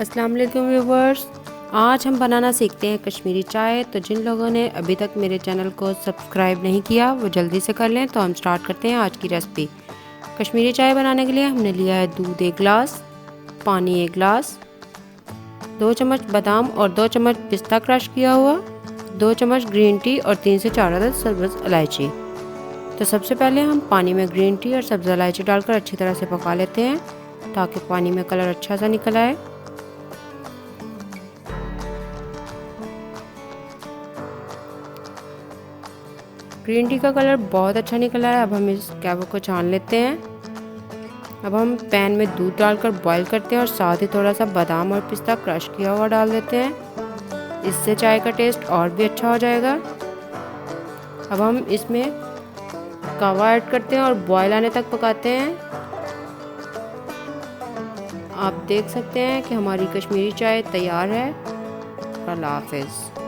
अस्सलाम वालेकुम व्यूवर्स, आज हम बनाना सीखते हैं कश्मीरी चाय। तो जिन लोगों ने अभी तक मेरे चैनल को सब्सक्राइब नहीं किया वो जल्दी से कर लें। तो हम स्टार्ट करते हैं आज की रेसिपी। कश्मीरी चाय बनाने के लिए हमने लिया है दूध 1 गिलास, पानी 1 गिलास, 2 चम्मच बादाम और 2 चम्मच पिस्ता क्रश किया हुआ, 2 चम्मच ग्रीन टी और 3 से 4 अदद सब्ज़ इलायची। तो सबसे पहले हम पानी में ग्रीन टी और सब्ज़ इलायची डालकर अच्छी तरह से पका लेते हैं ताकि पानी में कलर अच्छा सा निकल आए। ग्रीन टी का कलर बहुत अच्छा निकला है। अब हम इस कैवो को छान लेते हैं। अब हम पैन में दूध डालकर बॉईल करते हैं और साथ ही थोड़ा सा बादाम और पिस्ता क्रश किया हुआ डाल देते हैं। इससे चाय का टेस्ट और भी अच्छा हो जाएगा। अब हम इसमें कावा ऐड करते हैं और बॉईल आने तक पकाते हैं। आप देख सकते हैं कि हमारी कश्मीरी चाय तैयार है। अल्लाह हाफ़िज़।